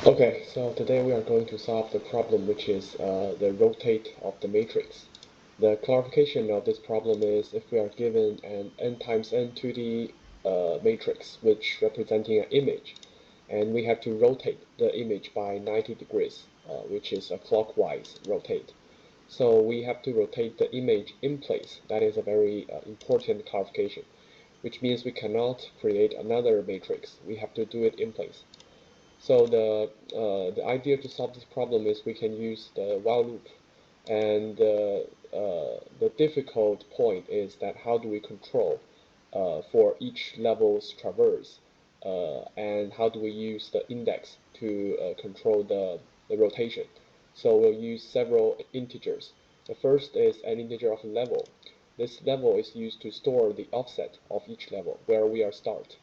Okay, so today we are going to solve the problem which is the rotate of the matrix. The clarification of this problem is if we are given an n times n 2D matrix which representing an image, and we have to rotate the image by 90 degrees, which is a clockwise rotate. So we have to rotate the image in place. That is a very important clarification, which means we cannot create another matrix. We have to do it in place. So the idea to solve this problem is we can use the while loop, and the difficult point is that how do we control for each level's traverse, and how do we use the index to control the rotation. So we'll use several integers. The first is an integer of level. This level is used to store the offset of each level where we are start,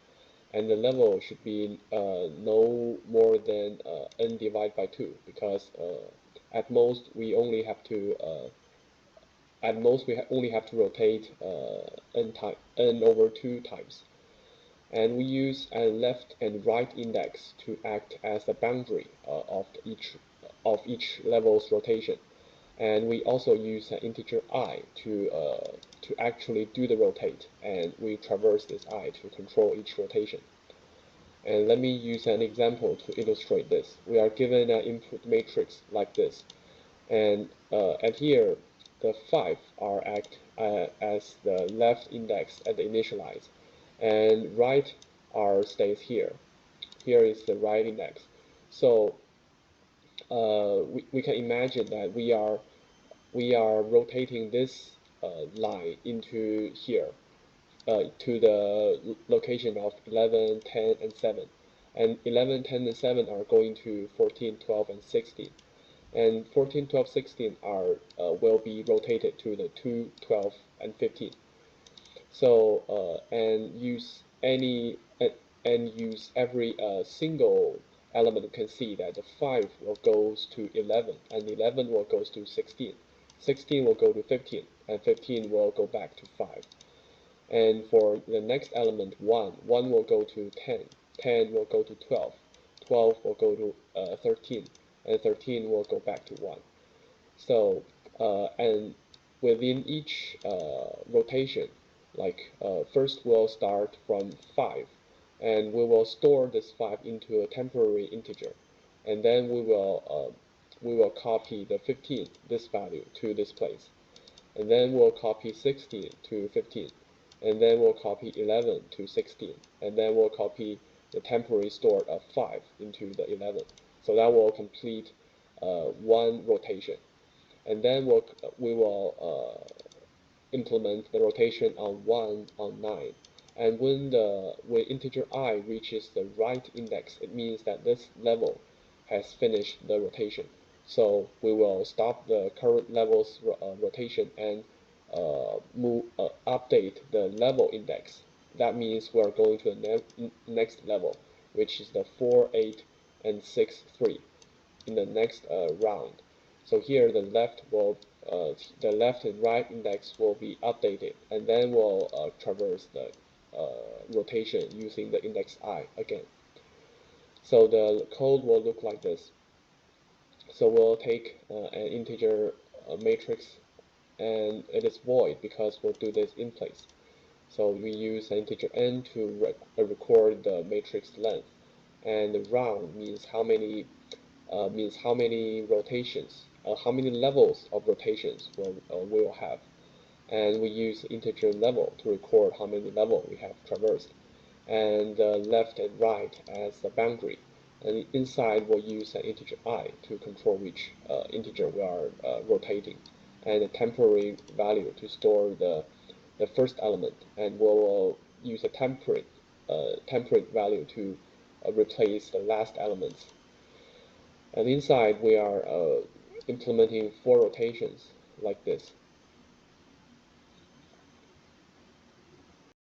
and the level should be no more than n divided by 2, because at most we only have to only have to rotate n over 2 times, and we use a left and right index to act as the boundary of each level's rotation. And we also use an integer I to actually do the rotate, and we traverse this I to control each rotation. And let me use an example to illustrate this. We are given an input matrix like this, and here the 5 are act as the left index at the initialize, and right are stays here. Here is the right index. So we can imagine that we are rotating this line into here, to the location of 11, 10, and 7. And 11, 10, and 7 are going to 14, 12, and 16. And 14, 12, 16 are will be rotated to the 2, 12, and 15. So and use every single element. You can see that the 5 will goes to 11, and 11 will goes to 16. 16 will go to 15, and 15 will go back to 5. And for the next element 1 will go to 10, 10 will go to 12, 12 will go to 13, and 13 will go back to 1. So and within each rotation, like first we'll start from 5, and we will store this 5 into a temporary integer, and then we will copy the 15, this value, to this place, and then we'll copy 16 to 15, and then we'll copy 11 to 16, and then we'll copy the temporary store of 5 into the 11. So that will complete one rotation, and then we will implement the rotation on 1 on 9. And when integer I reaches the right index, it means that this level has finished the rotation. So we will stop the current level's rotation and update the level index. That means we are going to the next level, which is the 4, 8, and 6, 3 in the next round. So here the left and right index will be updated, and then we'll traverse the rotation using the index I again. So the code will look like this. So we'll take an integer matrix, and it is void because we'll do this in place. So we use an integer n to record the matrix length, and the round means how many rotations, how many levels of rotations we'll have, and we use integer level to record how many levels we have traversed, and left and right as the boundary. And inside we'll use an integer I to control which integer we are rotating, and a temporary value to store the first element, and we'll use a temporary value to replace the last elements. And inside we are implementing 4 rotations like this.